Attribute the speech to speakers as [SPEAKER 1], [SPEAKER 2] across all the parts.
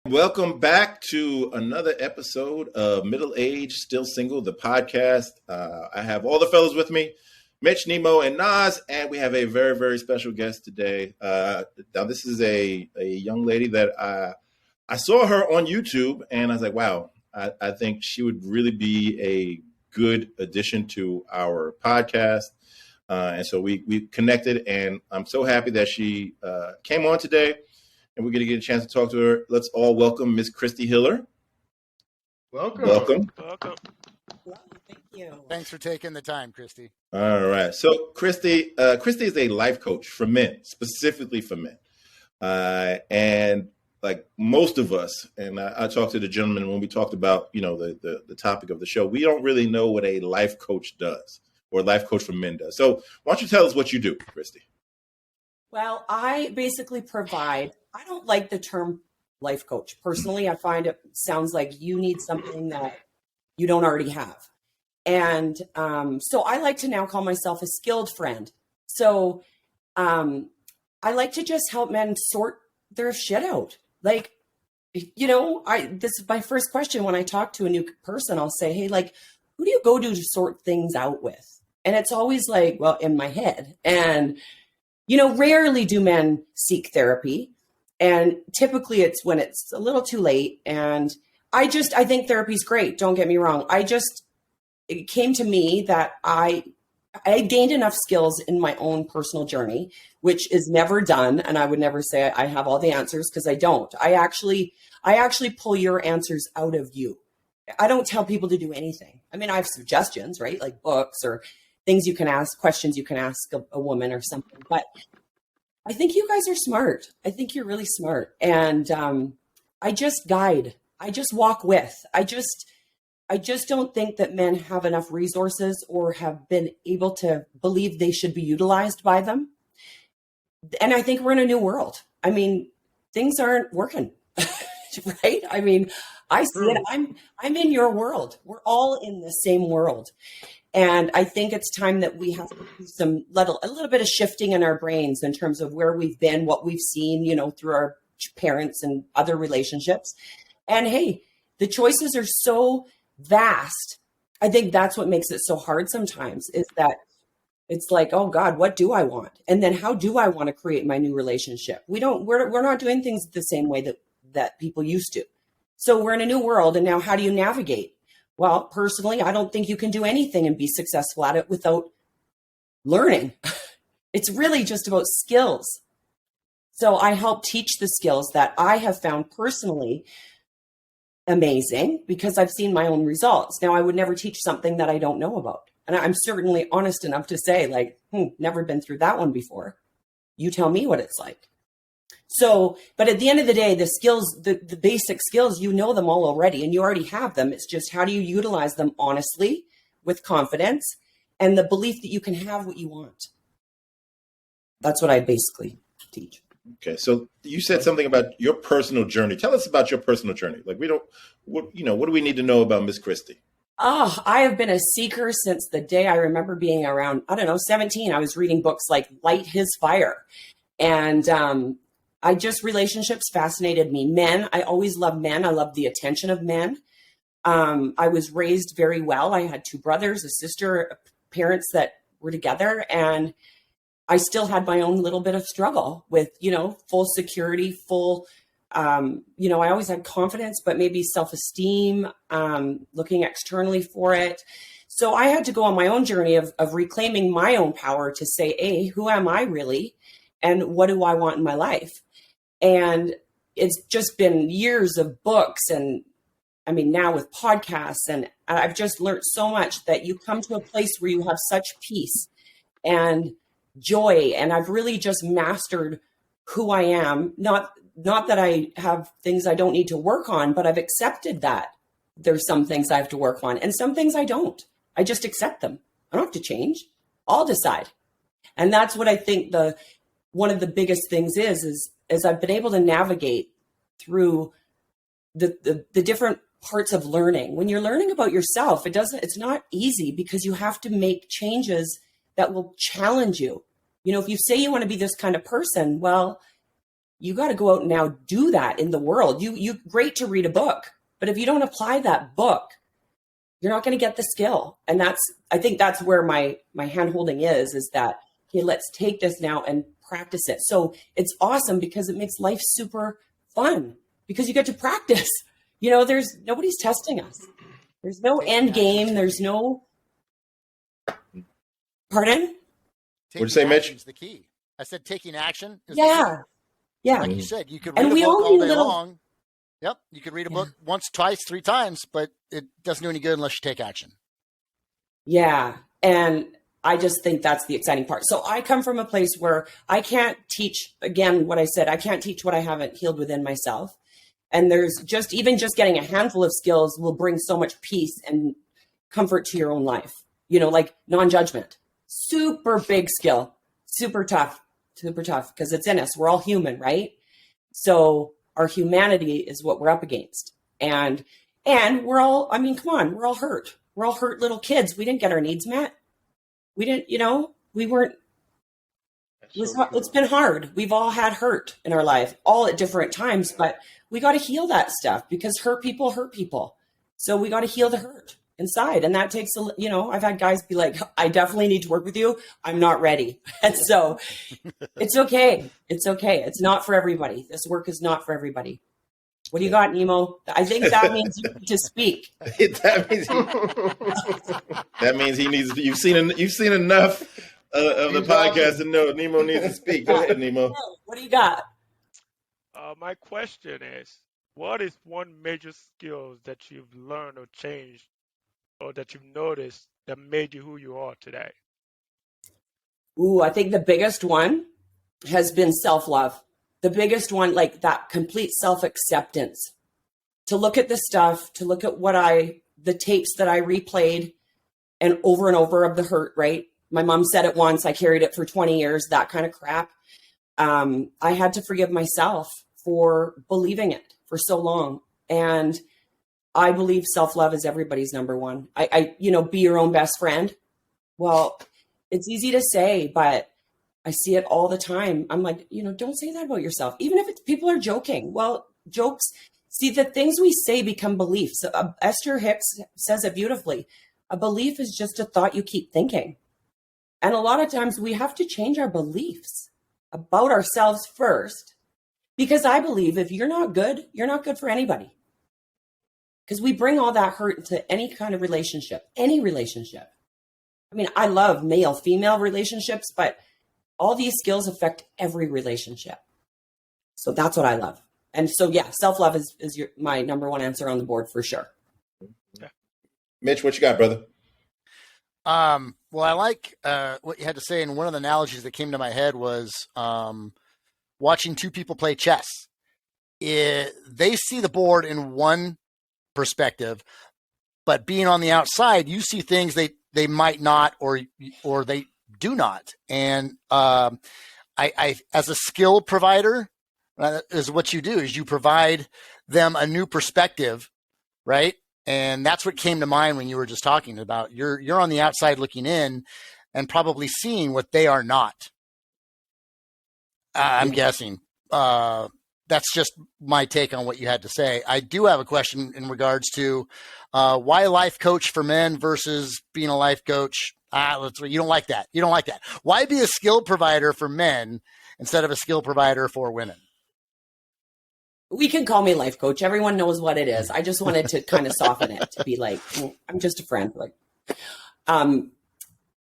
[SPEAKER 1] Welcome back to another episode of Middle Age Still Single, the podcast. I have all the fellas with me, Mitch, Nemo, and Nas, and we have a very, very special guest today. Now, this is a young lady that I saw her on YouTube, and I was like, wow, I think she would really be a good addition to our podcast. And so we connected, and I'm so happy that she came on today. And we're going to get a chance to talk to her. Let's all welcome Miss Kristi Hiller.
[SPEAKER 2] Welcome.
[SPEAKER 3] Welcome.
[SPEAKER 4] Thank you.
[SPEAKER 2] Thanks for taking the time, Kristi.
[SPEAKER 1] All right. So Kristi is a life coach for men, specifically for men. And like most of us, and I talked to the gentleman when we talked about, the topic of the show, we don't really know what a life coach does or a life coach for men does. So why don't you tell us what you do, Kristi?
[SPEAKER 4] Well, I basically provide, I don't like the term life coach. Personally, I find it sounds like you need something that you don't already have. And so I like to now call myself a skilled friend. So I like to just help men sort their shit out. Like, this is my first question when I talk to a new person. I'll say, hey, like, who do you go to sort things out with? And it's always like, well, in my head. And rarely do men seek therapy. And typically it's when it's a little too late. And I think therapy's great. Don't get me wrong. It came to me that I gained enough skills in my own personal journey, which is never done. And I would never say I have all the answers because I don't. I actually pull your answers out of you. I don't tell people to do anything. I mean, I have suggestions, right? Like books or things you can ask, questions you can ask a woman or something. But I think you guys are smart. I think you're really smart. And I just guide. I just walk with. I just don't think that men have enough resources or have been able to believe they should be utilized by them. And I think we're in a new world. I mean, things aren't working, right? I mean, I see it. I'm in your world. We're all in the same world. And I think it's time that we have to do a little bit of shifting in our brains in terms of where we've been, what we've seen, through our parents and other relationships. And hey, the choices are so vast. I think that's what makes it so hard sometimes is that it's like, oh God, what do I want? And then how do I want to create my new relationship? We're not doing things the same way that people used to. So we're in a new world. And now how do you navigate? Well, personally, I don't think you can do anything and be successful at it without learning. It's really just about skills. So I help teach the skills that I have found personally amazing because I've seen my own results. Now, I would never teach something that I don't know about. And I'm certainly honest enough to say, like, never been through that one before. You tell me what it's like. So, but at the end of the day, the skills, the basic skills, you know them all already and you already have them. It's just how do you utilize them honestly with confidence and the belief that you can have what you want. That's what I basically teach.
[SPEAKER 1] Okay. So you said something about your personal journey. Tell us about your personal journey. Like what do we need to know about Miss Kristi?
[SPEAKER 4] Oh, I have been a seeker since the day I remember being around, 17. I was reading books like Light His Fire. And, relationships fascinated me. Men, I always loved men. I loved the attention of men. I was raised very well. I had two brothers, a sister, parents that were together. And I still had my own little bit of struggle with, full security, I always had confidence, but maybe self-esteem, looking externally for it. So I had to go on my own journey of reclaiming my own power to say, hey, who am I really? And what do I want in my life? And it's just been years of books and now with podcasts, and I've just learned so much that you come to a place where you have such peace and joy. And I've really just mastered who I am. Not that I have things I don't need to work on, but I've accepted that there's some things I have to work on and some things I don't. I just accept them. I don't have to change. I'll decide. And that's what I think one of the biggest things is I've been able to navigate through the different parts of learning. When you're learning about yourself, it's not easy because you have to make changes that will challenge you. If you say you want to be this kind of person, well, you got to go out and now do that in the world. You great to read a book, but if you don't apply that book, you're not going to get the skill. And I think that's where my hand holding is that, okay, let's take this now and practice it. So it's awesome because it makes life super fun because you get to practice. Nobody's testing us. There's no end game. There's no, pardon?
[SPEAKER 1] What'd you say, Mitch?
[SPEAKER 2] Is the key. I said taking action is the
[SPEAKER 4] Yeah.
[SPEAKER 2] key.
[SPEAKER 4] Yeah.
[SPEAKER 2] Like you said, you could read a book all day long. Yep. You could read a book once, twice, 3 times, but it doesn't do any good unless you take action.
[SPEAKER 4] Yeah. And I just think that's the exciting part. So I come from a place where I can't teach, again, what I said, I can't teach what I haven't healed within myself. And there's just getting a handful of skills will bring so much peace and comfort to your own life. Like non-judgment, super big skill, super tough because it's in us. We're all human, right? So our humanity is what we're up against. And we're all, come on, we're all hurt. We're all hurt little kids. We didn't get our needs met. We didn't, we weren't, it's been hard. We've all had hurt in our life, all at different times, but we got to heal that stuff because hurt people. So we got to heal the hurt inside. And that takes, I've had guys be like, I definitely need to work with you. I'm not ready. And so it's okay. It's okay. It's not for everybody. This work is not for everybody. What do you got, Nemo? I think that means you need to speak.
[SPEAKER 1] that means he needs. You've seen enough of the podcast to know Nemo needs to speak. Go ahead, Nemo.
[SPEAKER 4] What do you got?
[SPEAKER 3] My question is, what is one major skill that you've learned or changed, or that you've noticed that made you who you are today?
[SPEAKER 4] Ooh, I think the biggest one has been self-love. The biggest one, like that complete self-acceptance, to look at the stuff, to look at the tapes that I replayed and over of the hurt, right? My mom said it once, I carried it for 20 years, that kind of crap. I had to forgive myself for believing it for so long. And I believe self-love is everybody's number one. Be your own best friend. Well, it's easy to say, but I see it all the time. I'm like, don't say that about yourself. Even if people are joking. Well, jokes, see, the things we say become beliefs. Esther Hicks says it beautifully. A belief is just a thought you keep thinking. And a lot of times we have to change our beliefs about ourselves first, because I believe if you're not good for anybody. Because we bring all that hurt into any kind of relationship, any relationship. I love male-female relationships, but all these skills affect every relationship. So that's what I love. And so, yeah, self-love is my number one answer on the board for sure.
[SPEAKER 1] Yeah. Mitch, what you got, brother?
[SPEAKER 2] Well, I like what you had to say. And one of the analogies that came to my head was watching 2 people play chess. They see the board in one perspective, but being on the outside, you see things they might not, or they do not. And I as a skill provider, is what you do is you provide them a new perspective, right? And that's what came to mind when you were just talking about you're on the outside looking in and probably seeing what they are not. I'm guessing. That's just my take on what you had to say. I do have a question in regards to why life coach for men versus being a life coach. You don't like that. Why be a skill provider for men instead of a skill provider for women?
[SPEAKER 4] We can call me life coach. Everyone knows what it is. I just wanted to kind of soften it to be like, I'm just a friend.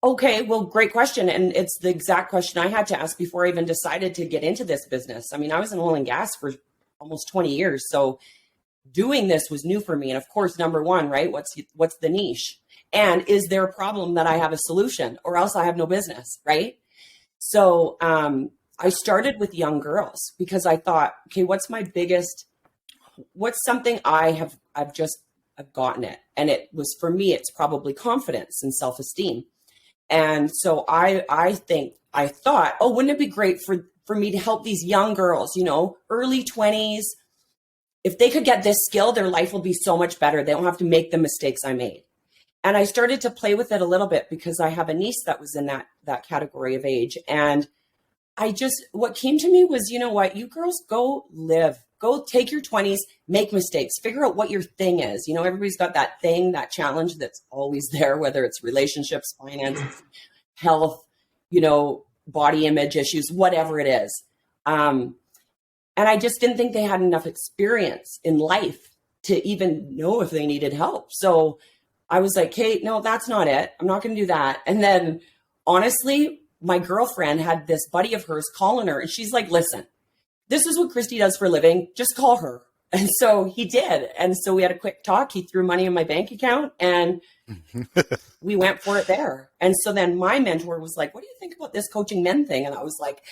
[SPEAKER 4] Okay, well, great question. And it's the exact question I had to ask before I even decided to get into this business. I was in oil and gas for almost 20 years. So doing this was new for me. And of course, number one, right? What's the niche? And is there a problem that I have a solution, or else I have no business, right? So I started with young girls because I thought, okay, what's something I've gotten it. And it was, for me, it's probably confidence and self-esteem. And so I thought, oh, wouldn't it be great for me to help these young girls, early 20s, if they could get this skill, their life will be so much better. They don't have to make the mistakes I made. And I started to play with it a little bit because I have a niece that was in that category of age. And what came to me was, you know what, you girls go live, go take your 20s, make mistakes, figure out what your thing is. You know, everybody's got that thing, that challenge that's always there, whether it's relationships, finances, health, you know, body image issues, whatever it is. And I just didn't think they had enough experience in life to even know if they needed help. So I was like, hey, no, that's not it. I'm not going to do that. And then honestly, my girlfriend had this buddy of hers calling her, and she's like, listen, this is what Kristi does for a living. Just call her. And so he did. And so we had a quick talk. He threw money in my bank account and we went for it there. And so then my mentor was like, what do you think about this coaching men thing? And I was like,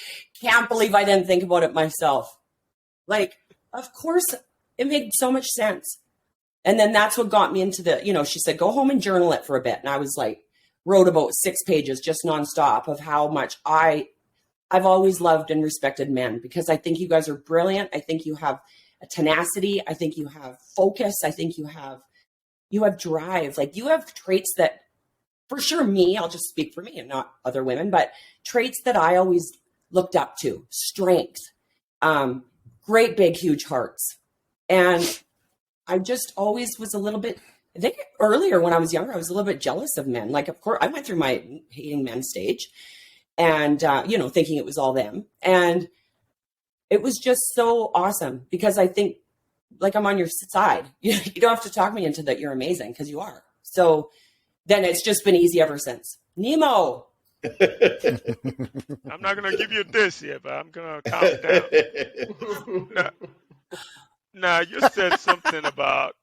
[SPEAKER 4] can't believe I didn't think about it myself. Like, of course, it made so much sense. And then that's what got me into the, you know, she said, go home and journal it for a bit. And I was like, wrote about 6 pages just nonstop of how much I've always loved and respected men, because I think you guys are brilliant. I think you have a tenacity. I think you have focus. I think you have drive. Like, you have traits that, for sure, I'll just speak for me and not other women, but traits that I always looked up to. Strength, great, big, huge hearts. And I just always was a little bit, I think earlier when I was younger, I was a little bit jealous of men. Like, of course, I went through my hating men stage and, you know, thinking it was all them. And it was just so awesome because I think, like, I'm on your side. You don't have to talk me into that. You're amazing, because you are. So then it's just been easy ever since. Nemo.
[SPEAKER 3] I'm not going to give you this yet, but I'm going to calm it down. Now, you said something about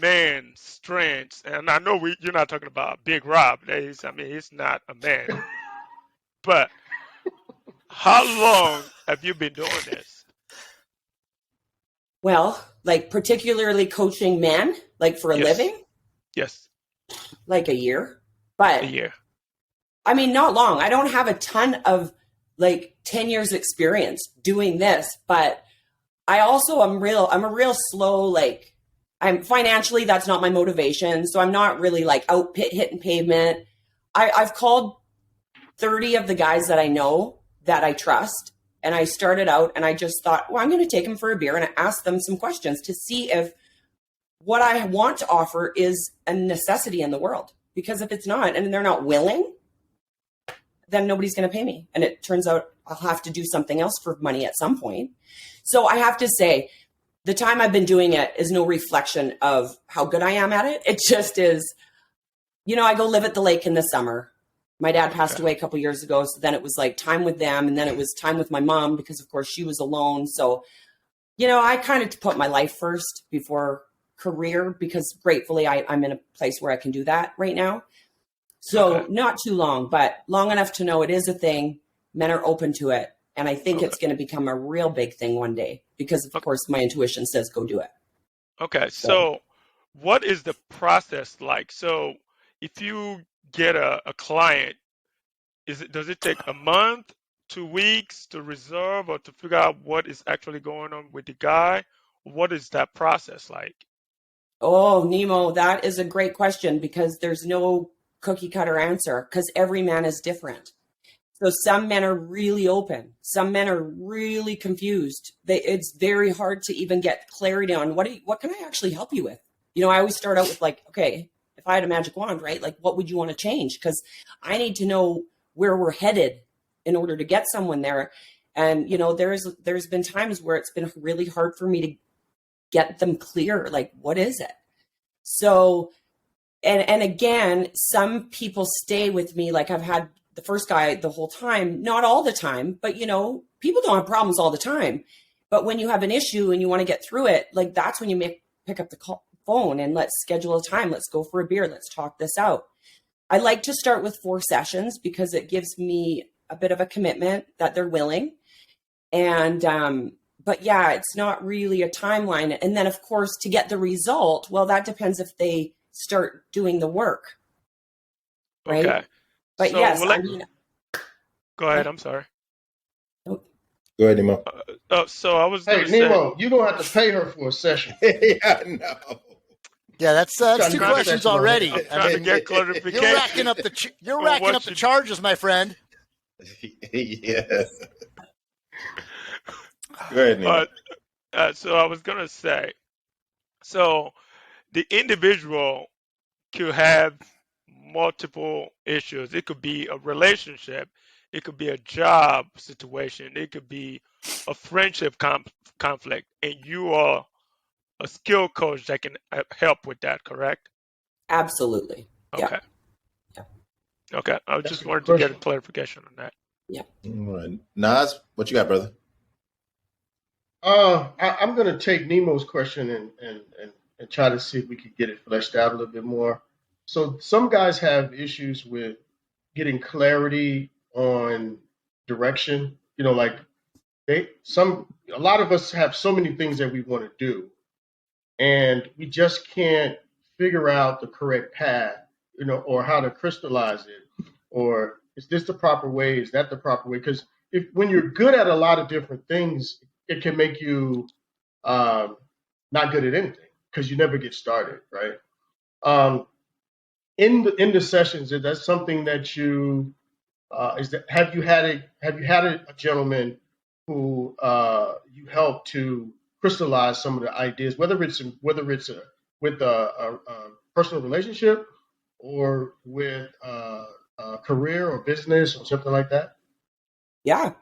[SPEAKER 3] man strengths, and I know you're not talking about Big Rob. He's not a man. But how long have you been doing this?
[SPEAKER 4] Well, like, particularly coaching men, like, for a living?
[SPEAKER 3] Yes.
[SPEAKER 4] Like a year. But
[SPEAKER 3] a year.
[SPEAKER 4] I mean, not long. I don't have a ton of, like, 10 years experience doing this, but I also I'm a real slow, like, I'm financially, that's not my motivation. So I'm not really like out hitting pavement. I've called 30 of the guys that I know that I trust. And I started out and I just thought, well, I'm going to take them for a beer and I asked them some questions to see if what I want to offer is a necessity in the world. Because if it's not, and they're not willing, then nobody's going to pay me. And it turns out I'll have to do something else for money at some point. So I have to say, the time I've been doing it is no reflection of how good I am at it. It just is, you know, I go live at the lake in the summer. My dad passed away a couple years ago. So then it was like time with them. And then it was time with my mom because, of course, she was alone. So, you know, I kind of put my life first before career because gratefully I'm in a place where I can do that right now. So not too long, but long enough to know it is a thing. Men are open to it. And I think it's going to become a real big thing one day because, of course, my intuition says go do it.
[SPEAKER 3] Okay. So what is process like? So if you get a client, does it take a month, 2 weeks to reserve or to figure out what is actually going on with the guy? What is that process like?
[SPEAKER 4] Oh, Nemo, that is a great question because there's no cookie cutter answer because every man is different. So some men are really open. Some men are really confused. It's very hard to even get clarity on what can I actually help you with? You know, I always start out with like, okay, if I had a magic wand, right? Like, what would you want to change? Because I need to know where we're headed in order to get someone there. And, you know, there's been times where it's been really hard for me to get them clear. Like, what is it? So, and again, some people stay with me. Like I've had the first guy the whole time, not all the time, but you know, people don't have problems all the time. But when you have an issue and you want to get through it, like that's when you pick up the phone and let's schedule a time. Let's go for a beer. Let's talk this out. I like to start with 4 sessions because it gives me a bit of a commitment that they're willing. And, but yeah, it's not really a timeline. And then of course, to get the result, well, that depends if they start doing the work. Right.
[SPEAKER 3] Okay.
[SPEAKER 4] But
[SPEAKER 3] so
[SPEAKER 4] yes,
[SPEAKER 3] go ahead. I'm sorry.
[SPEAKER 1] Go ahead, Nemo.
[SPEAKER 3] So I was.
[SPEAKER 5] Hey, Nemo, you're gonna have to pay her for a session.
[SPEAKER 1] Yeah, no.
[SPEAKER 2] Yeah, that's 2 questions already.
[SPEAKER 3] I'm trying to get clarification.
[SPEAKER 2] You're racking up the charges, my friend.
[SPEAKER 1] Yes. Go ahead, Nemo.
[SPEAKER 3] But so I was gonna say, so the individual could have multiple issues. It could be a relationship, it could be a job situation, it could be a friendship conflict, and you are a skill coach that can help with that, correct?
[SPEAKER 4] Absolutely. Yeah.
[SPEAKER 3] Okay.
[SPEAKER 4] Yeah.
[SPEAKER 3] Okay. I
[SPEAKER 5] That's
[SPEAKER 3] just
[SPEAKER 5] a
[SPEAKER 3] wanted
[SPEAKER 5] good
[SPEAKER 3] to get a
[SPEAKER 5] question.
[SPEAKER 3] clarification on that.
[SPEAKER 4] Yeah.
[SPEAKER 1] All right. Nas, what you got, brother?
[SPEAKER 5] I'm going to take Nemo's question and try to see if we could get it fleshed out a little bit more. So some guys have issues with getting clarity on direction. You know, like a lot of us have so many things that we want to do, and we just can't figure out the correct path, you know, or how to crystallize it, or is this the proper way? Is that the proper way? Because when you're good at a lot of different things, it can make you not good at anything because you never get started, right? In the sessions, is that something that you have you had a gentleman who you helped to crystallize some of the ideas, whether it's with a personal relationship or with a career or business or something like that?
[SPEAKER 4] Yeah.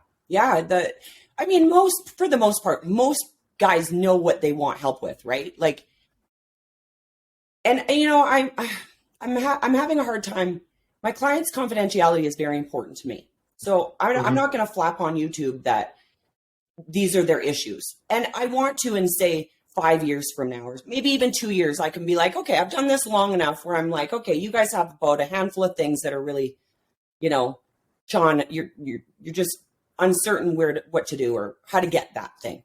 [SPEAKER 4] For the most part, most guys know what they want help with, right? Like, and you know, I'm having a hard time. My client's confidentiality is very important to me. So I'm not going to flap on YouTube that these are their issues. And I want to, in say 5 years from now, or maybe even 2 years, I can be like, okay, I've done this long enough where I'm like, okay, you guys have about a handful of things that are really, you know, Sean, you're just uncertain what to do or how to get that thing.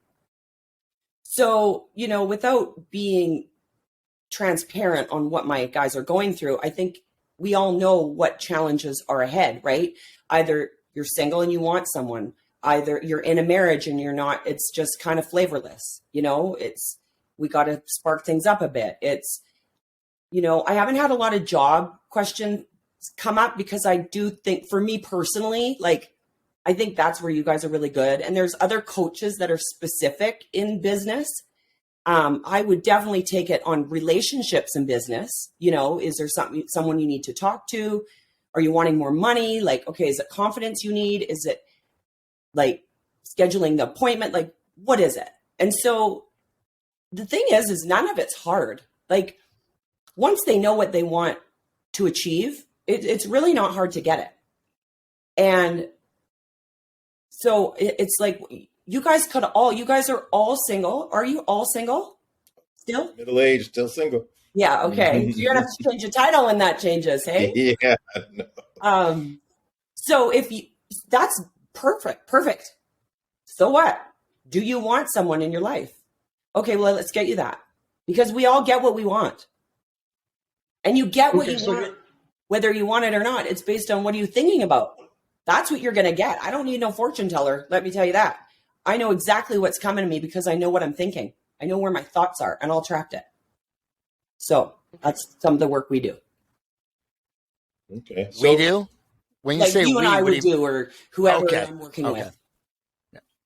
[SPEAKER 4] So, you know, without being transparent on what my guys are going through, I think we all know what challenges are ahead, right? Either you're single and you want someone, either you're in a marriage and you're not, it's just kind of flavorless, you know, we got to spark things up a bit. It's, you know, I haven't had a lot of job questions come up because I do think, for me personally, like, I think that's where you guys are really good. And there's other coaches that are specific in business. I would definitely take it on relationships in business. You know, is there someone you need to talk to? Are you wanting more money? Like, okay, is it confidence you need? Is it like scheduling the appointment? Like, what is it? And so the thing is none of it's hard. Like, once they know what they want to achieve, it's really not hard to get it. And so it's like, you guys are all single. Are you all single still?
[SPEAKER 1] Middle age, still single.
[SPEAKER 4] Yeah. Okay. So you're gonna have to change your title when that changes. Hey.
[SPEAKER 1] Yeah. No.
[SPEAKER 4] So that's perfect. So what? Do you want someone in your life? Okay. Well, let's get you that, because we all get what we want, and you get what you want, whether you want it or not. It's based on what are you thinking about. That's what you're going to get. I don't need no fortune teller. Let me tell you that. I know exactly what's coming to me because I know what I'm thinking. I know where my thoughts are, and I'll attract it. So that's some of the work we do.
[SPEAKER 1] Okay.
[SPEAKER 2] We do? When you
[SPEAKER 4] like
[SPEAKER 2] say
[SPEAKER 4] you and I would do, or whoever
[SPEAKER 2] Okay.
[SPEAKER 4] I'm working with.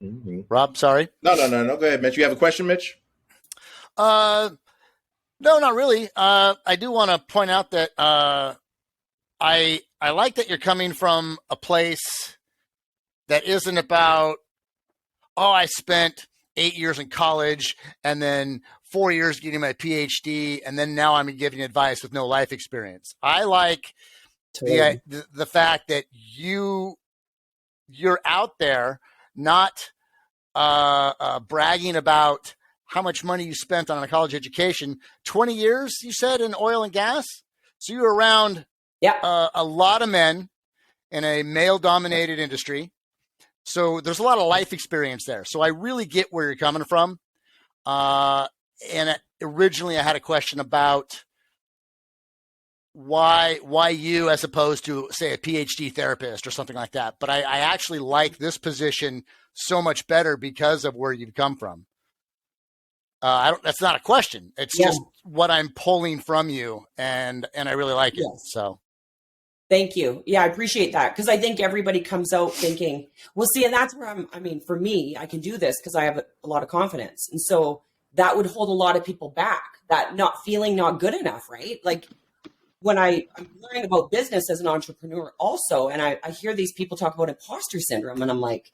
[SPEAKER 1] Mm-hmm.
[SPEAKER 2] Rob, sorry.
[SPEAKER 1] No. Go ahead, Mitch. You have a question, Mitch?
[SPEAKER 2] No, not really. I do want to point out that I like that you're coming from a place that isn't about, oh, I spent 8 years in college and then 4 years getting my PhD, and then now I'm giving advice with no life experience. I like
[SPEAKER 4] Totally.
[SPEAKER 2] the fact that you're out there not bragging about how much money you spent on a college education. 20 years, you said, in oil and gas? So you were around a lot of men in a male-dominated industry. So there's a lot of life experience there. So I really get where you're coming from. And originally I had a question about why you as opposed to, say, a PhD therapist or something like that. But I actually like this position so much better because of where you've come from. That's not a question. It's just what I'm pulling from you, and I really like it.
[SPEAKER 4] Yes.
[SPEAKER 2] So
[SPEAKER 4] Thank you. Yeah, I appreciate that, because I think everybody comes out thinking, well, see, and that's where for me, I can do this because I have a lot of confidence. And so that would hold a lot of people back, that not feeling not good enough, right? Like when I'm learning about business as an entrepreneur also, and I hear these people talk about imposter syndrome, and I'm like,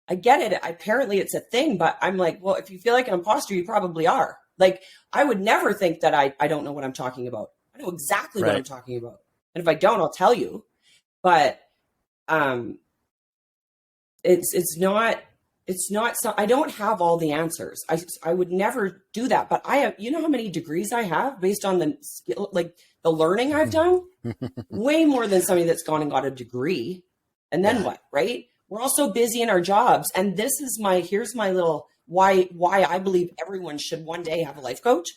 [SPEAKER 4] I get it. Apparently it's a thing, but I'm like, well, if you feel like an imposter, you probably are. Like, I would never think that I don't know what I'm talking about. I know exactly what I'm talking about. And if I don't, I'll tell you. But it's not so, I don't have all the answers. I would never do that. But I have, you know how many degrees I have based on the skill, like the learning I've done? Way more than somebody that's gone and got a degree. And then what, right? We're all so busy in our jobs. And this is here's my little why I believe everyone should one day have a life coach.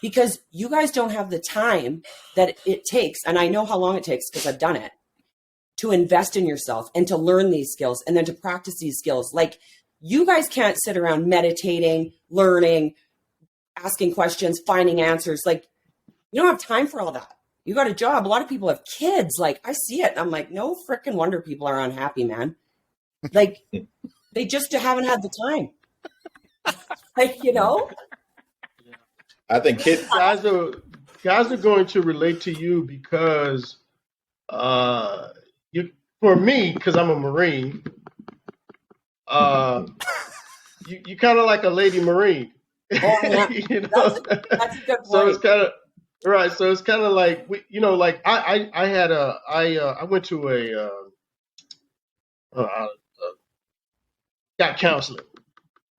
[SPEAKER 4] Because you guys don't have the time that it takes, and I know how long it takes because I've done it, to invest in yourself and to learn these skills and then to practice these skills. Like, you guys can't sit around meditating, learning, asking questions, finding answers. Like, you don't have time for all that. You got a job. A lot of people have kids. Like, I see it. And I'm like, no freaking wonder people are unhappy, man. Like, they just haven't had the time. Like, you know?
[SPEAKER 1] I think kids
[SPEAKER 5] guys are going to relate to you because for me, because I'm a Marine, you kind of like a lady Marine.
[SPEAKER 4] Oh, yeah.
[SPEAKER 5] You know?
[SPEAKER 4] That's a good point.
[SPEAKER 5] So it's kind of right. So it's kind of like like I went to got counseling.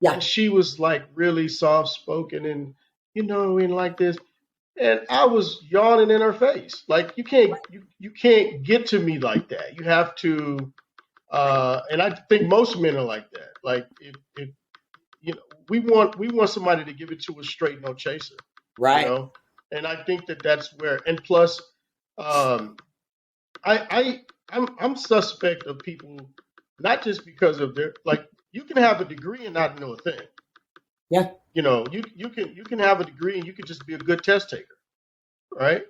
[SPEAKER 4] Yeah.
[SPEAKER 5] And she was like really soft spoken and and like this. And I was yawning in her face. Like, you can't get to me like that. You have to and I think most men are like that. Like, if we want somebody to give it to us straight, no chaser.
[SPEAKER 4] Right.
[SPEAKER 5] And I think that's where, and plus I'm suspect of people, not just because of their, like, you can have a degree and not know a thing.
[SPEAKER 4] Yeah.
[SPEAKER 5] You can have a degree and you can just be a good test taker, right?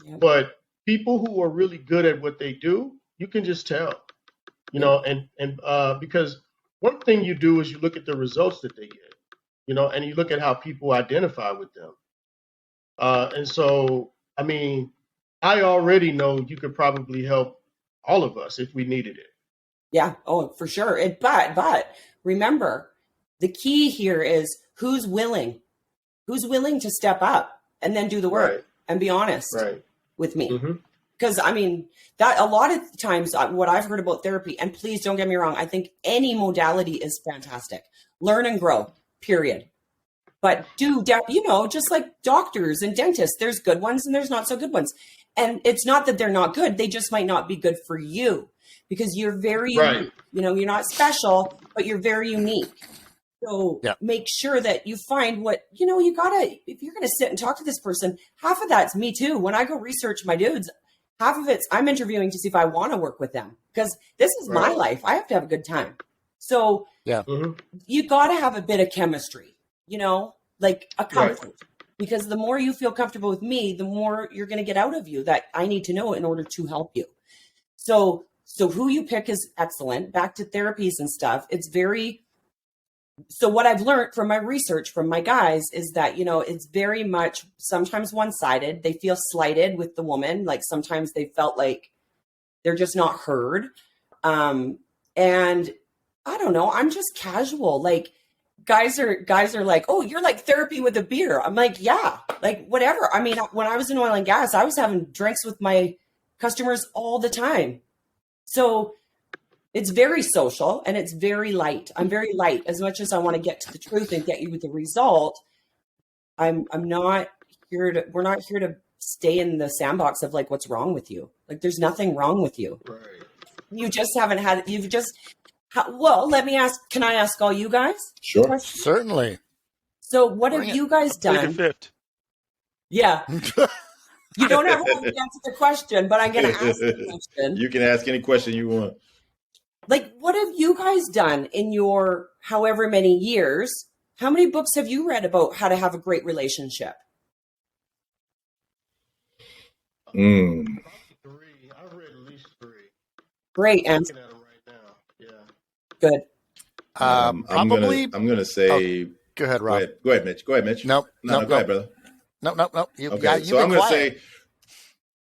[SPEAKER 4] Yeah.
[SPEAKER 5] But people who are really good at what they do, you can just tell, and because one thing you do is you look at the results that they get, and you look at how people identify with them. And so, I mean, I already know you could probably help all of us if we needed it.
[SPEAKER 4] Yeah. Oh, for sure. But remember, the key here is who's willing to step up and then do the work and be honest with me. Because that a lot of times what I've heard about therapy, and please don't get me wrong, I think any modality is fantastic. Learn and grow, period. But just like doctors and dentists, there's good ones and there's not so good ones. And it's not that they're not good. They just might not be good for you because you're very unique. You're not special, but you're very unique. So make sure that you find what, if you're going to sit and talk to this person, half of that's me too. When I go research my dudes, half of it's I'm interviewing to see if I want to work with them because this is my life. I have to have a good time. So you got to have a bit of chemistry, like a comfort, because the more you feel comfortable with me, the more you're going to get out of you that I need to know in order to help you. So who you pick is excellent. Back to therapies and stuff. So what I've learned from my research from my guys is that, it's very much sometimes one-sided. They feel slighted with the woman. Like sometimes they felt like they're just not heard. And I don't know, I'm just casual. Like guys are like, oh, you're like therapy with a beer. I'm like, yeah, like whatever. When I was in oil and gas, I was having drinks with my customers all the time. So it's very social and it's very light. I'm very light. As much as I want to get to the truth and get you with the result, we're not here to stay in the sandbox of like, what's wrong with you? Like, there's nothing wrong with you. Right. You just haven't had, let me ask, can I ask all you guys?
[SPEAKER 1] Sure.
[SPEAKER 2] Certainly.
[SPEAKER 4] So what have you guys done?
[SPEAKER 3] Fifth.
[SPEAKER 4] Yeah. You don't have to answer the question, but I'm going to ask the question.
[SPEAKER 1] You can ask any question you want.
[SPEAKER 4] Like, what have you guys done in your however many years? How many books have you read about how to have a great relationship?
[SPEAKER 5] I've read
[SPEAKER 4] Great
[SPEAKER 5] I'm
[SPEAKER 4] answer.
[SPEAKER 5] looking at them right now. Yeah.
[SPEAKER 4] Good.
[SPEAKER 2] Probably.
[SPEAKER 1] I'm gonna say.
[SPEAKER 2] Go ahead, Rob.
[SPEAKER 1] Go ahead, Mitch. Go ahead, Mitch.
[SPEAKER 2] Nope.
[SPEAKER 1] No,
[SPEAKER 2] nope,
[SPEAKER 1] go ahead,
[SPEAKER 2] nope.
[SPEAKER 1] brother.
[SPEAKER 2] Nope. You,
[SPEAKER 1] Okay,
[SPEAKER 2] you've
[SPEAKER 1] so
[SPEAKER 2] been
[SPEAKER 1] I'm gonna
[SPEAKER 2] quiet.
[SPEAKER 1] say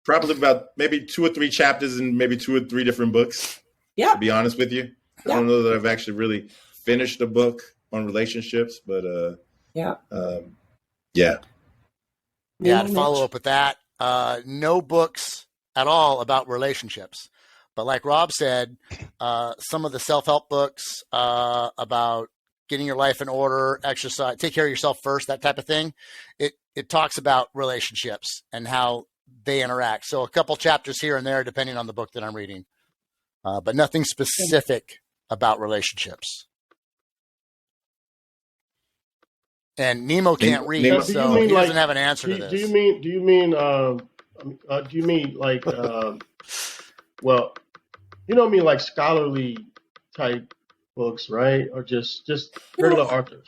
[SPEAKER 1] probably about maybe 2 or 3 chapters in maybe 2 or 3 different books.
[SPEAKER 4] Yeah.
[SPEAKER 1] To be honest with you, I don't know that I've actually really finished a book on relationships, but
[SPEAKER 4] Yeah.
[SPEAKER 2] Yeah, to
[SPEAKER 4] Mitch?
[SPEAKER 2] follow up with that, no books at all about relationships. But like Rob said, some of the self-help books about getting your life in order, exercise, take care of yourself first, that type of thing, it talks about relationships and how they interact. So a couple chapters here and there, depending on the book that I'm reading, but nothing specific about relationships. And Nemo can't read,
[SPEAKER 1] Nemo,
[SPEAKER 2] so he doesn't have an answer to this.
[SPEAKER 5] Do you mean like well, you don't mean like scholarly type books, right? Or just regular authors?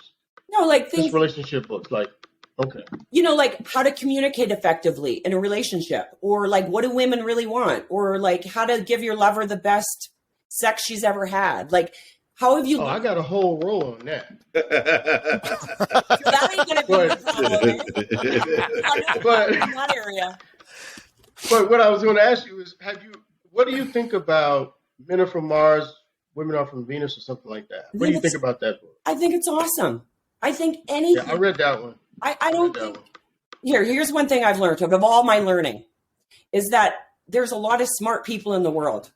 [SPEAKER 4] No, like
[SPEAKER 5] just relationship books, like okay.
[SPEAKER 4] Like how to communicate effectively in a relationship, or like what do women really want, or like how to give your lover the best sex she's ever had. Like how have you?
[SPEAKER 5] Oh, I got a whole row on that.
[SPEAKER 4] That ain't gonna be a problem.
[SPEAKER 5] But
[SPEAKER 4] in that area.
[SPEAKER 5] But what I was going to ask you is, what do you think about Men Are From Mars, Women Are From Venus, or something like that? What do you think about that book?
[SPEAKER 4] I think it's awesome. I think anything.
[SPEAKER 5] Yeah, I read that one.
[SPEAKER 4] I don't think. Here's one thing I've learned of all my learning is that there's a lot of smart people in the world,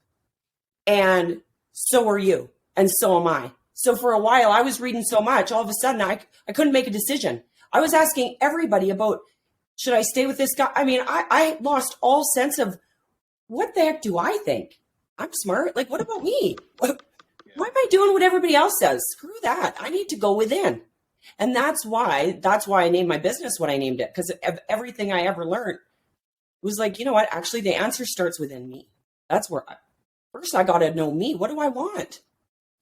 [SPEAKER 4] and so are you, and so am I. So for a while, I was reading so much, all of a sudden, I couldn't make a decision. I was asking everybody about, should I stay with this guy? I mean, I lost all sense of what the heck do I think? I'm smart. Like, what about me? Why am I doing what everybody else says? Screw that. I need to go within. And that's why I named my business what I named it, because of everything I ever learned. It was like, you know what? Actually, the answer starts within me. That's where first I got to know me. What do I want?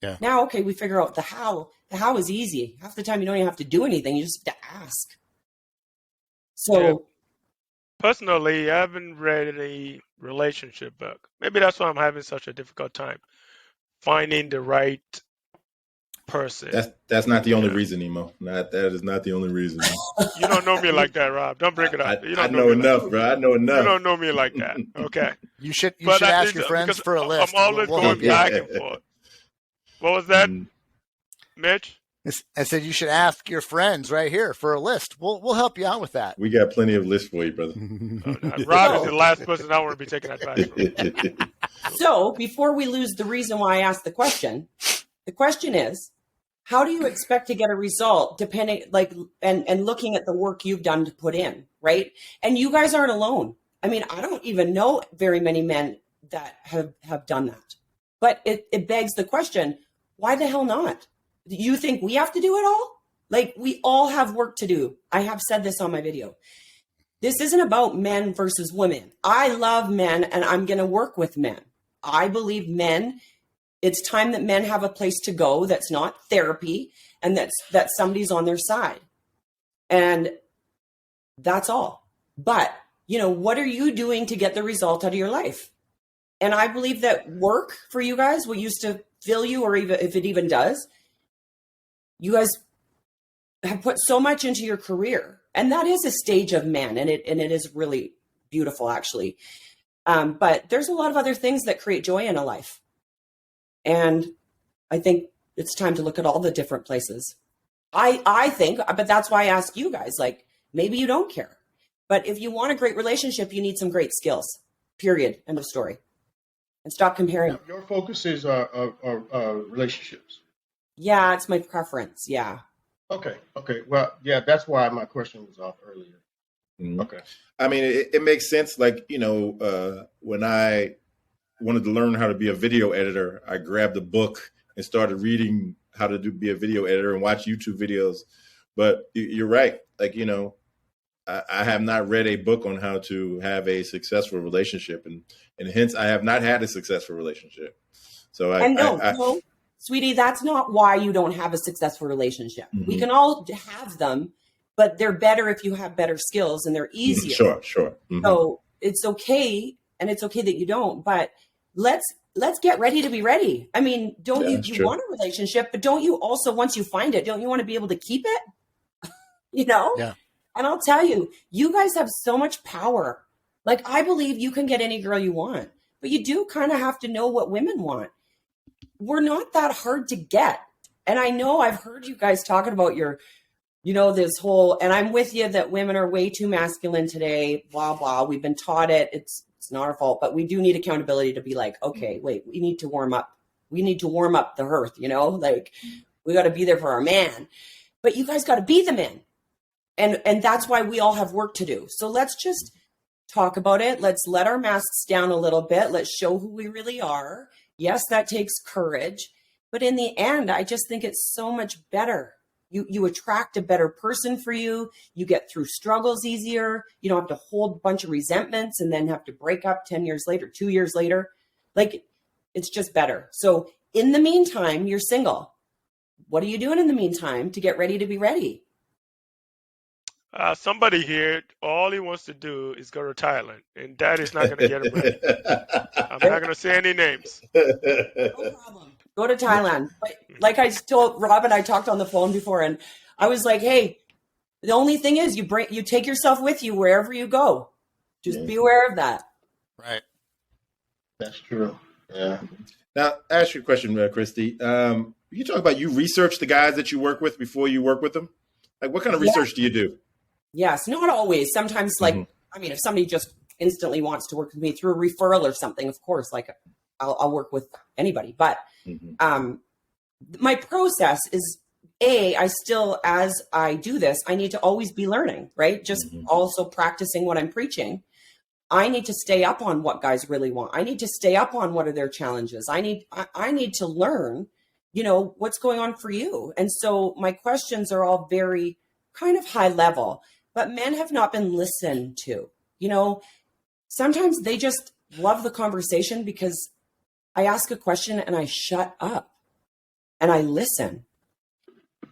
[SPEAKER 2] Yeah.
[SPEAKER 4] Now, okay, we figure out the how. The how is easy. Half the time you don't even have to do anything. You just have to ask. So,
[SPEAKER 3] yeah. Personally, I haven't read a relationship book. Maybe that's why I'm having such a difficult time finding the right person.
[SPEAKER 1] That's not the only reason, Nemo. That is not the only reason.
[SPEAKER 3] You don't know me like that, Rob. Don't bring it up. You don't
[SPEAKER 1] I know enough,
[SPEAKER 3] like
[SPEAKER 1] bro. I know enough.
[SPEAKER 3] You don't know me like that. Okay.
[SPEAKER 2] You should ask your friends for a list.
[SPEAKER 3] I'm always going back and forth. What was that, Mitch?
[SPEAKER 2] I said you should ask your friends right here for a list. We'll help you out with that.
[SPEAKER 1] We got plenty of lists for you, brother.
[SPEAKER 3] Rob is the last person I want to be taking advice from.
[SPEAKER 4] So before we lose the reason why I asked the question is, how do you expect to get a result depending, like, and looking at the work you've done to put in, right? And you guys aren't alone. I mean, I don't even know very many men that have done that. But it begs the question, why the hell not? Do you think we have to do it all? Like, we all have work to do. I have said this on my video. This isn't about men versus women. I love men and I'm going to work with men. I believe men, it's time that men have a place to go that's not therapy and that somebody's on their side. And that's all. But, what are you doing to get the result out of your life? And I believe that work for you guys, what used to fill you, or even if it even does, you guys have put so much into your career, and that is a stage of man, and it is really beautiful, actually. But there's a lot of other things that create joy in a life, and I think it's time to look at all the different places. I think, but that's why I ask you guys. Like, maybe you don't care, but if you want a great relationship, you need some great skills. Period. End of story. And stop comparing.
[SPEAKER 5] Your focus is relationships.
[SPEAKER 4] Yeah, it's my preference. Yeah.
[SPEAKER 5] Okay. Well, yeah, that's why my question was off earlier.
[SPEAKER 1] Mm-hmm.
[SPEAKER 5] Okay.
[SPEAKER 1] I mean, it makes sense. Like, when I wanted to learn how to be a video editor, I grabbed a book and started reading how to be a video editor and watch YouTube videos. But you're right. Like, I have not read a book on how to have a successful relationship, and hence I have not had a successful relationship. So
[SPEAKER 4] no, sweetie, that's not why you don't have a successful relationship. Mm-hmm. We can all have them, but they're better if you have better skills and they're easier.
[SPEAKER 1] Sure. Mm-hmm.
[SPEAKER 4] So it's okay, and it's okay that you don't. But let's get ready to be ready. I mean, don't you want a relationship, but don't you also, once you find it, don't you want to be able to keep it? You know?
[SPEAKER 2] Yeah.
[SPEAKER 4] And I'll tell you, you guys have so much power. Like, I believe you can get any girl you want, but you do kind of have to know what women want. We're not that hard to get. And I know I've heard you guys talking about your, you know, this whole, and I'm with you that women are way too masculine today, blah, blah. We've been taught it. It's not our fault, but we do need accountability to be like, okay, wait, we need to warm up. We need to warm up the hearth, you know, like we got to be there for our man, but you guys got to be the men. And that's why we all have work to do. So let's just talk about it. Let's let our masks down a little bit. Let's show who we really are. Yes, that takes courage. But in the end, I just think it's so much better. You attract a better person for you. You get through struggles easier. You don't have to hold a bunch of resentments and then have to break up 10 years later, 2 years later. Like, it's just better. So in the meantime, you're single. What are you doing in the meantime to get ready to be ready?
[SPEAKER 3] Somebody here, all he wants to do is go to Thailand, and that is not going to get him ready. I'm not going to say any names.
[SPEAKER 4] No problem. Go to Thailand. Like I told Rob and I talked on the phone before, and I was like, hey, the only thing is you take yourself with you wherever you go. Just be aware of that.
[SPEAKER 2] Right.
[SPEAKER 5] That's true. Yeah.
[SPEAKER 1] Now, I ask you a question, Kristi. You talk about you research the guys that you work with before you work with them. Like, what kind of research do you do?
[SPEAKER 4] Yes, not always. Sometimes, like, I mean, if somebody just instantly wants to work with me through a referral or something, of course, like I'll work with anybody. But my process is, as I do this, I need to always be learning, right? Just also practicing what I'm preaching. I need to stay up on what guys really want. I need to stay up on what are their challenges. I need to learn, you know, what's going on for you. And so my questions are all very kind of high level, but men have not been listened to. You know, sometimes they just love the conversation because I ask a question and I shut up and I listen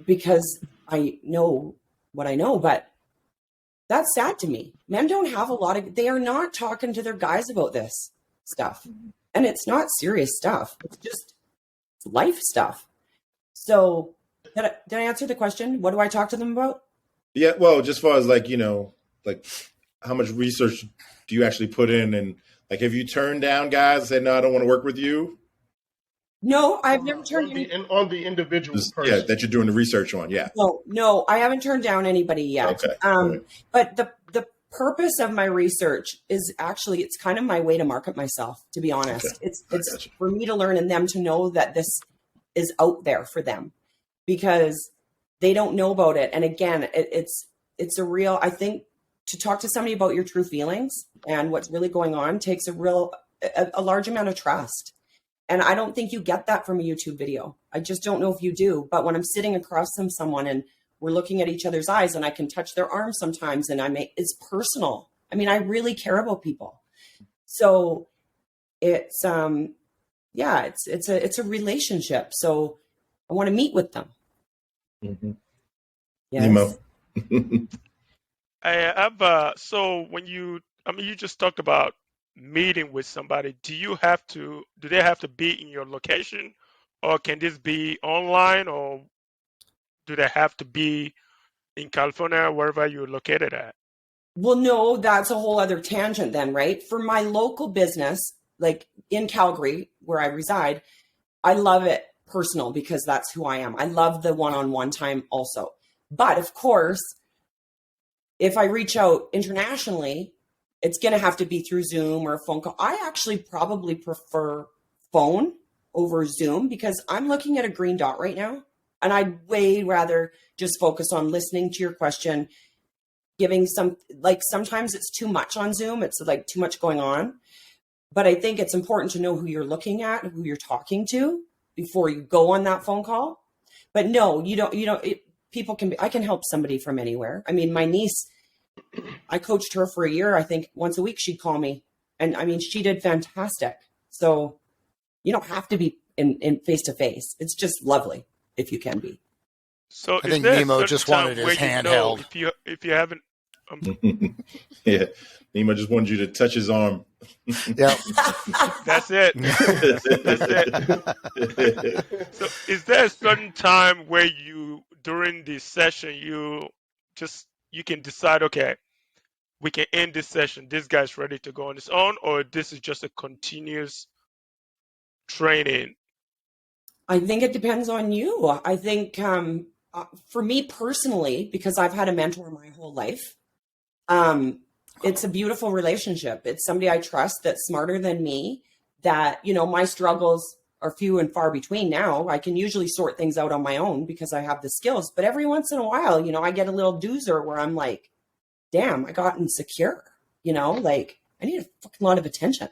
[SPEAKER 4] because I know what I know, but that's sad to me. Men don't have they are not talking to their guys about this stuff. And it's not serious stuff. It's just life stuff. So did I answer the question? What do I talk to them about?
[SPEAKER 1] Yeah, well, just as far as like, you know, like how much research do you actually put in? And like, have you turned down guys and said, no, I don't want to work with you?
[SPEAKER 4] No, I've never turned
[SPEAKER 5] on the individual person.
[SPEAKER 1] Yeah, that you're doing the research on. Yeah.
[SPEAKER 4] No, I haven't turned down anybody yet.
[SPEAKER 1] Okay. Right.
[SPEAKER 4] But the purpose of my research is actually, it's kind of my way to market myself, to be honest. Okay. It's for me to learn and them to know that this is out there for them because they don't know about it. And again, it's a real, I think to talk to somebody about your true feelings and what's really going on takes a large amount of trust. And I don't think you get that from a YouTube video. I just don't know if you do. But when I'm sitting across from someone and we're looking at each other's eyes and I can touch their arm sometimes and it's personal. I mean, I really care about people. So it's, it's a relationship. So I want to meet with them.
[SPEAKER 1] Mm-hmm.
[SPEAKER 4] Yes.
[SPEAKER 1] Nemo.
[SPEAKER 3] I have, so when you just talked about meeting with somebody, do they have to be in your location, or can this be online, or do they have to be in California, wherever you're located at?
[SPEAKER 4] Well, no, that's a whole other tangent then, right? For my local business, like in Calgary, where I reside, I love it personal because that's who I am. I love the one-on-one time also. But of course, if I reach out internationally, it's going to have to be through Zoom or a phone call. I actually probably prefer phone over Zoom because I'm looking at a green dot right now. And I'd way rather just focus on listening to your question, giving sometimes it's too much on Zoom. It's like too much going on. But I think it's important to know who you're looking at, who you're talking to before you go on that phone call. But no, I can help somebody from anywhere. I mean, my niece, I coached her for a year. I think once a week she'd call me. And I mean, she did fantastic. So you don't have to be in face-to-face. It's just lovely if you can be.
[SPEAKER 3] So
[SPEAKER 2] I think Nemo just wanted his hand held.
[SPEAKER 3] If you haven't,
[SPEAKER 1] Yeah, Nemo just wanted you to touch his arm.
[SPEAKER 2] Yep.
[SPEAKER 3] That's it. That's it. So is there a certain time where you, during the session, you can decide, okay, we can end this session, this guy's ready to go on his own, or this is just a continuous training?
[SPEAKER 4] I think it depends on you. I think for me personally, because I've had a mentor my whole life, it's a beautiful relationship. It's somebody I trust that's smarter than me, that, my struggles are few and far between now. I can usually sort things out on my own because I have the skills. But every once in a while, I get a little doozer where I'm like, damn, I got insecure, like I need a fucking lot of attention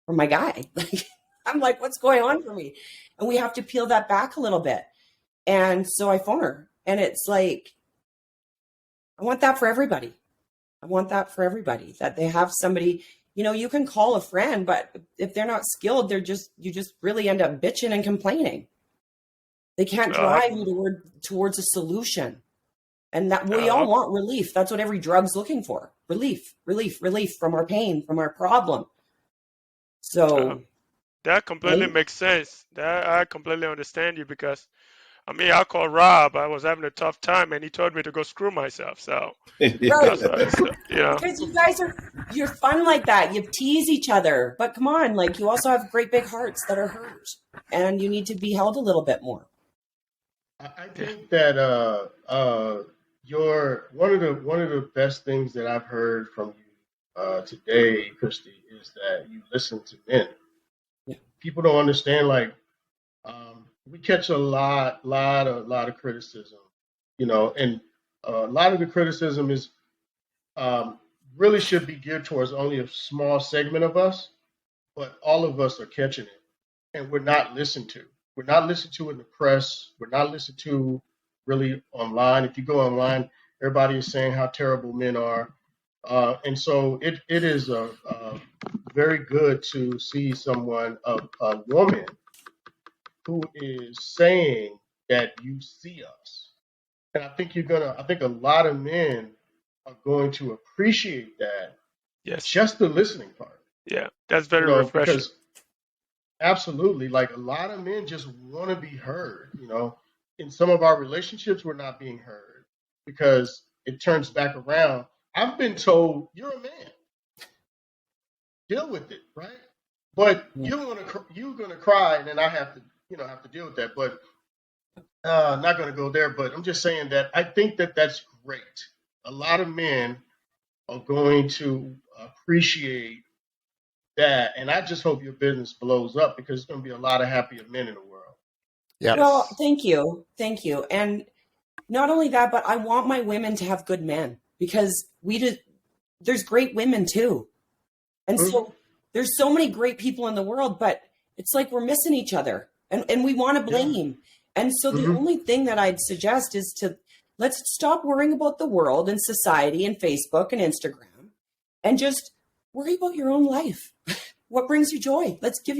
[SPEAKER 4] from my guy. Like, I'm like, what's going on for me? And we have to peel that back a little bit. And so I phone her, and it's like, I want that for everybody. That they have somebody, you can call a friend, but if they're not skilled, you just really end up bitching and complaining. They can't drive you towards a solution. And that we all want relief. That's what every drug's looking for. Relief from our pain, from our problem. So
[SPEAKER 3] that completely makes sense. That I completely understand you, because I called Rob. I was having a tough time, and he told me to go screw myself. So,
[SPEAKER 4] right. Because you guys you're fun like that. You tease each other, but come on, like, you also have great big hearts that are hurt, and you need to be held a little bit more.
[SPEAKER 5] I think that one of the best things that I've heard from you today, Kristi, is that you listen to men.
[SPEAKER 4] Yeah.
[SPEAKER 5] People don't understand, like, we catch a lot of criticism, and a lot of the criticism is really should be geared towards only a small segment of us, but all of us are catching it, and we're not listened to. We're not listened to in the press. We're not listened to really online. If you go online, everybody is saying how terrible men are. And so it is very good to see someone, a woman, who is saying that you see us. And I think a lot of men are going to appreciate that.
[SPEAKER 3] Yes.
[SPEAKER 5] Just the listening part.
[SPEAKER 3] Yeah, that's very refreshing.
[SPEAKER 5] Because absolutely, like, a lot of men just want to be heard. In some of our relationships, we're not being heard because it turns back around. I've been told, you're a man, deal with it, right? But you're gonna cry, and then I have to deal with that. But not gonna go there. But I'm just saying that I think that that's great. A lot of men are going to appreciate that, and I just hope your business blows up, because there's going to be a lot of happier men in the world.
[SPEAKER 2] Yeah.
[SPEAKER 4] Well, thank you, and not only that, but I want my women to have good men, because there's great women too, and so there's so many great people in the world, but it's like we're missing each other, and we want to blame, and so the only thing that I'd suggest is let's stop worrying about the world and society and Facebook and Instagram, and just worry about your own life. What brings you joy? Let's get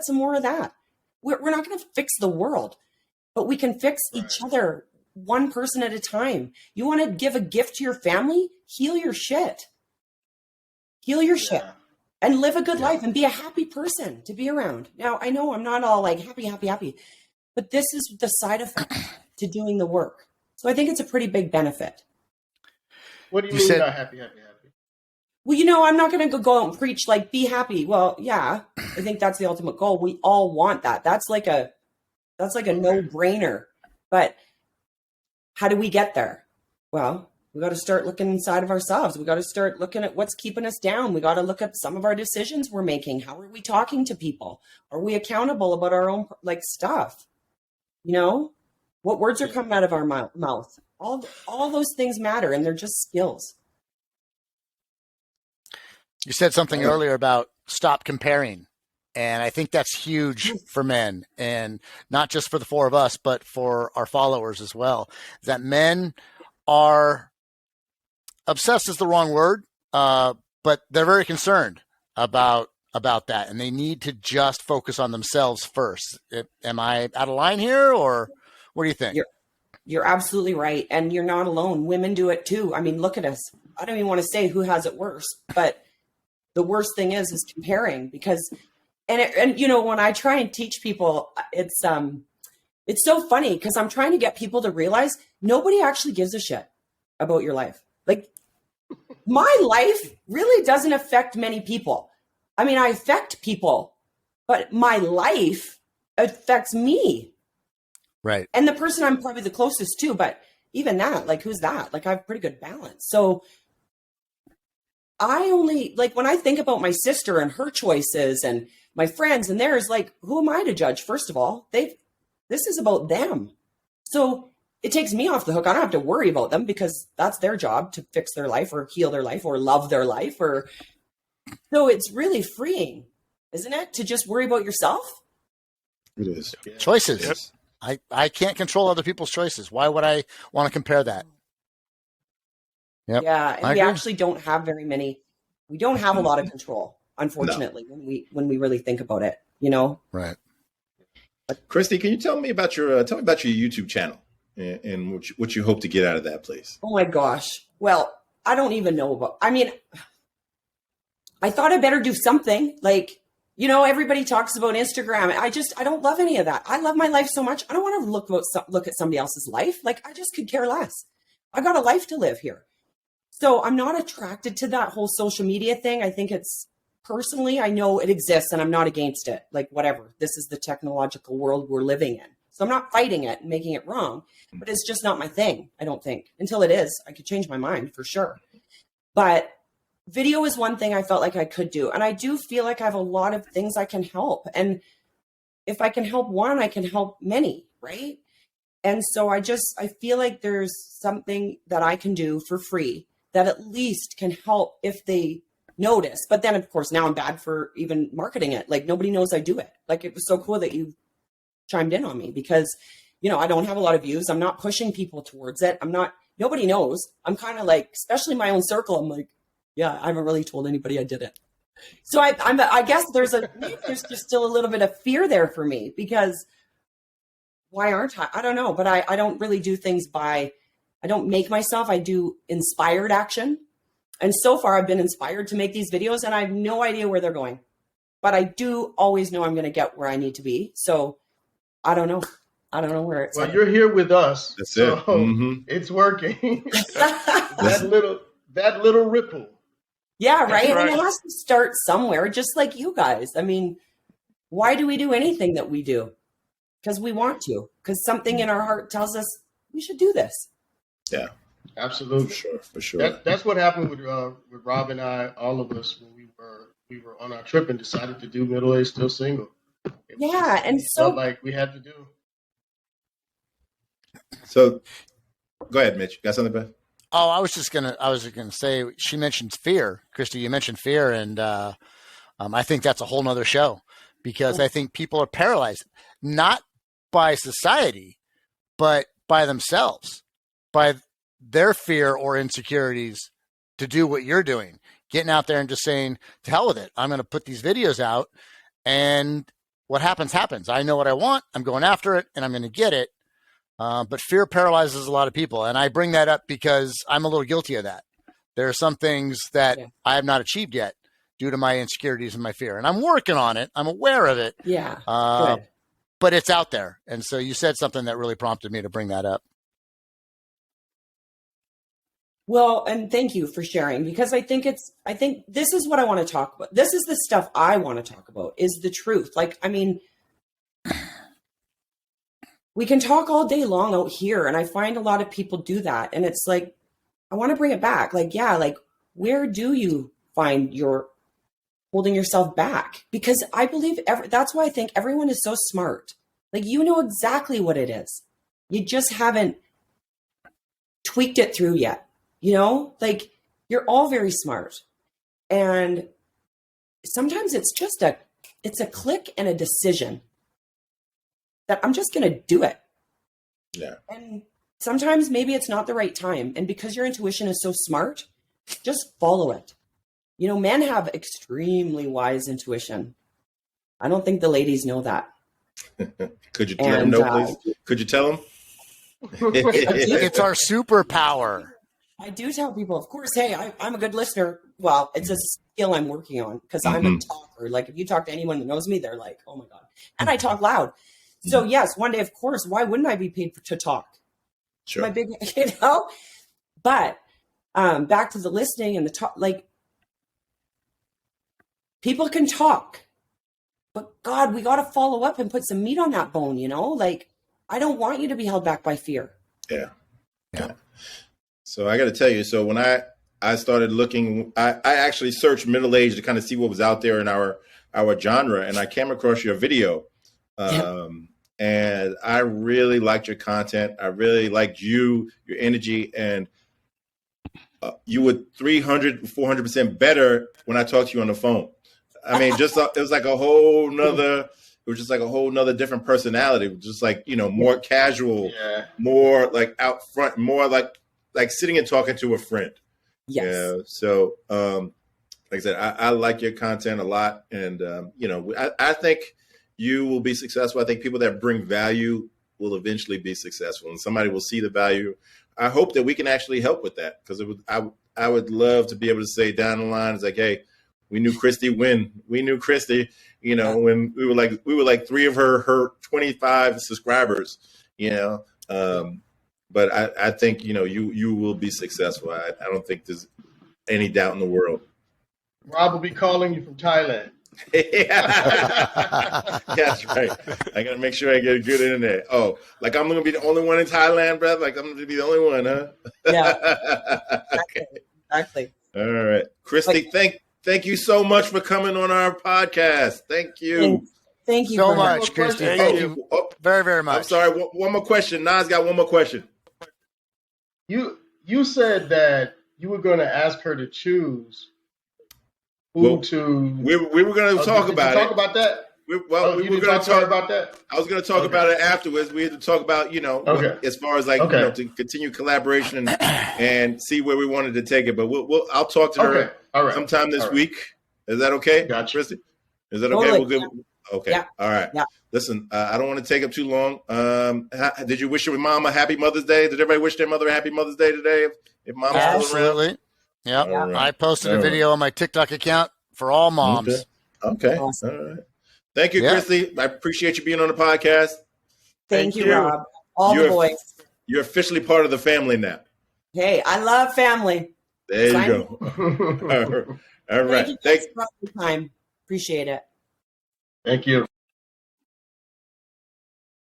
[SPEAKER 4] some more of that. We're not going to fix the world, but we can fix each other, one person at a time. You want to give a gift to your family? Heal your shit. And live a good life and be a happy person to be around. Now, I know I'm not all like happy, but this is the side effect to doing the work. So I think it's a pretty big benefit.
[SPEAKER 5] What do you mean by happy?
[SPEAKER 4] Well, I'm not going to go out and preach like, be happy. Well, yeah, I think that's the ultimate goal. We all want that. That's like a no-brainer. But how do we get there? Well, we got to start looking inside of ourselves. We got to start looking at what's keeping us down. We got to look at some of our decisions we're making. How are we talking to people? Are we accountable about our own stuff? What words are coming out of our mouth? All those things matter, and they're just skills.
[SPEAKER 2] You said something earlier about stop comparing. And I think that's huge for men, and not just for the four of us, but for our followers as well. That men are obsessed is the wrong word, but they're very concerned about that. And they need to just focus on themselves first. Am I out of line here, or what do you think?
[SPEAKER 4] You're absolutely right. And you're not alone. Women do it too. I mean, look at us. I don't even want to say who has it worse, but the worst thing is comparing, because, and you know, when I try and teach people, it's so funny because I'm trying to get people to realize nobody actually gives a shit about your life. Like, my life really doesn't affect many people. I mean, I affect people, but my life affects me.
[SPEAKER 2] Right.
[SPEAKER 4] And the person I'm probably the closest to, but even that, like, who's that? Like, I have pretty good balance. So I only, like, when I think about my sister and her choices and my friends and theirs, like, who am I to judge? First of all, this is about them. So it takes me off the hook. I don't have to worry about them because that's their job to fix their life or heal their life or love their life. So it's really freeing, isn't it? To just worry about yourself.
[SPEAKER 1] It is.
[SPEAKER 5] Yeah.
[SPEAKER 2] Choices.
[SPEAKER 3] Yep.
[SPEAKER 2] I can't control other people's choices. Why would I want to compare that? Yep.
[SPEAKER 4] Yeah. And
[SPEAKER 2] I
[SPEAKER 4] we
[SPEAKER 2] agree.
[SPEAKER 4] actually don't have very many. We don't have a lot of control, unfortunately, when we really think about it, you know?
[SPEAKER 2] Right.
[SPEAKER 1] Kristi, can you tell me about your YouTube channel and what you hope to get out of that, please?
[SPEAKER 4] Oh my gosh. Well, I don't even know about, I mean, I thought I better do something. Like, you know, everybody talks about Instagram. I don't love any of that. I love my life so much. I don't want to look at somebody else's life. Like, I just could care less. I got a life to live here. So I'm not attracted to that whole social media thing. I think it's, personally, I know it exists and I'm not against it. Like, whatever. This is the technological world we're living in. So I'm not fighting it and making it wrong, but it's just not my thing, I don't think. Until it is, I could change my mind for sure. But video is one thing I felt like I could do. And I do feel like I have a lot of things I can help. And if I can help one, I can help many, right? And so I feel like there's something that I can do for free that at least can help if they notice. But then, of course, now I'm bad for even marketing it. Like, nobody knows I do it. Like, it was so cool that you chimed in on me because, you know, I don't have a lot of views. I'm not pushing people towards it. Nobody knows. I'm kind of like, especially my own circle, I'm like, yeah, I haven't really told anybody I did it. So I guess there's just still a little bit of fear there for me because why aren't I? I don't know, but I don't really do things I don't make myself. I do inspired action. And so far I've been inspired to make these videos and I have no idea where they're going, but I do always know I'm going to get where I need to be. So I don't know. I don't know where it's.
[SPEAKER 5] Well, you're here with us.
[SPEAKER 1] That's
[SPEAKER 5] so
[SPEAKER 1] it. Mm-hmm.
[SPEAKER 5] It's working. that little ripple.
[SPEAKER 4] Yeah, right?
[SPEAKER 3] That's right.
[SPEAKER 4] And it has to start somewhere, just like you guys. I mean, why do we do anything that we do? Because we want to. Because something in our heart tells us we should do this.
[SPEAKER 1] Yeah,
[SPEAKER 5] Absolutely.
[SPEAKER 1] for sure.
[SPEAKER 5] That's what happened with Rob and I, all of us, when we were on our trip and decided to do Middle Age Still Single.
[SPEAKER 4] Yeah, and
[SPEAKER 5] It
[SPEAKER 4] so
[SPEAKER 5] felt like we had to do.
[SPEAKER 1] So, go ahead, Mitch. Got something, Beth?
[SPEAKER 2] Oh, I was just gonna say, she mentioned fear. Kristi, you mentioned fear, and I think that's a whole nother show because I think people are paralyzed, not by society, but by themselves, by their fear or insecurities to do what you're doing, getting out there and just saying, to hell with it. I'm going to put these videos out and what happens, happens. I know what I want. I'm going after it and I'm going to get it. But fear paralyzes a lot of people. And I bring that up because I'm a little guilty of that. There are some things that I have not achieved yet due to my insecurities and my fear. And I'm working on it. I'm aware of it.
[SPEAKER 4] yeah, good.
[SPEAKER 2] But it's out there. And so you said something that really prompted me to bring that up.
[SPEAKER 4] Well, and thank you for sharing because I think this is what I want to talk about. This is the stuff I want to talk about is the truth. Like, I mean, we can talk all day long out here and I find a lot of people do that. And it's like, I want to bring it back. Like, yeah, like where do you find your holding yourself back? Because I believe that's why I think everyone is so smart. Like, you know exactly what it is. You just haven't tweaked it through yet. You know, like you're all very smart. And sometimes it's just it's a click and a decision that I'm just going to do it.
[SPEAKER 1] Yeah.
[SPEAKER 4] And sometimes maybe it's not the right time. And because your intuition is so smart, just follow it. You know, men have extremely wise intuition. I don't think the ladies know that.
[SPEAKER 1] Could you let them know, please? Could you tell them?
[SPEAKER 2] It's our superpower.
[SPEAKER 4] I do tell people, of course, hey, I'm a good listener. Well, it's a skill I'm working on because I'm a talker. Like if you talk to anyone that knows me, they're like, oh my God. And I talk loud. So yes, one day, of course, why wouldn't I be paid to talk?
[SPEAKER 1] Sure.
[SPEAKER 4] My big, but back to the listening and the talk, like people can talk, but God, we got to follow up and put some meat on that bone, like I don't want you to be held back by fear.
[SPEAKER 1] Yeah. So I got to tell you, so when I started looking, I actually searched middle age to kind of see what was out there in our genre. And I came across your video. And I really liked your content. I really liked your energy, and you were 300, 400% better when I talked to you on the phone. I mean, it was like a whole nother different personality, just like, more casual, more like out front, more like sitting and talking to a friend.
[SPEAKER 4] Yes.
[SPEAKER 1] Yeah. So, like I said, I like your content a lot. And, I think you will be successful. I think people that bring value will eventually be successful, and somebody will see the value. I hope that we can actually help with that, because I would love to be able to say down the line, it's like, hey, we knew Kristi when we were like three of her 25 subscribers, but I think, you will be successful. I don't think there's any doubt in the world.
[SPEAKER 5] Rob will be calling you from Thailand.
[SPEAKER 1] That's right. I got to make sure I get good internet. Oh, like I'm going to be the only one in Thailand, brother? Like I'm going to be the only one, huh?
[SPEAKER 4] Yeah.
[SPEAKER 1] Okay.
[SPEAKER 4] Exactly.
[SPEAKER 1] All right. Kristi, thank you so much for coming on our podcast. Thank you.
[SPEAKER 4] Thank you
[SPEAKER 2] so much, Kristi. Thank you very, very much.
[SPEAKER 1] I'm sorry. One more question. Nas got one more question.
[SPEAKER 5] You said that you were going to ask her to choose who to.
[SPEAKER 1] We were going to talk about it.
[SPEAKER 5] Talk about that.
[SPEAKER 1] We were going to talk
[SPEAKER 5] about that.
[SPEAKER 1] I was going to talk about it afterwards. We had to talk about, as far as to continue collaboration and see where we wanted to take it. But I'll talk to her sometime this week. Is that okay?
[SPEAKER 5] Gotcha.
[SPEAKER 1] Kristi? Is that okay?
[SPEAKER 4] Totally.
[SPEAKER 1] We'll give. Okay.
[SPEAKER 4] Yeah.
[SPEAKER 1] All right.
[SPEAKER 4] Yeah.
[SPEAKER 1] Listen, I don't want to take up too long. Did you wish your mom a happy Mother's Day? Did everybody wish their mother a happy Mother's Day today? If mom's still around?
[SPEAKER 2] Absolutely. Yep.
[SPEAKER 1] Right.
[SPEAKER 2] I posted a video on my TikTok account for all moms.
[SPEAKER 1] Okay.
[SPEAKER 4] Awesome.
[SPEAKER 1] All right. Thank you, Kristi. I appreciate you being on the podcast.
[SPEAKER 4] Thank you, Rob. All the boys.
[SPEAKER 1] You're officially part of the family now.
[SPEAKER 4] Hey, I love family.
[SPEAKER 1] There you go. All right.
[SPEAKER 4] Thank you for your time. Appreciate it.
[SPEAKER 5] Thank you.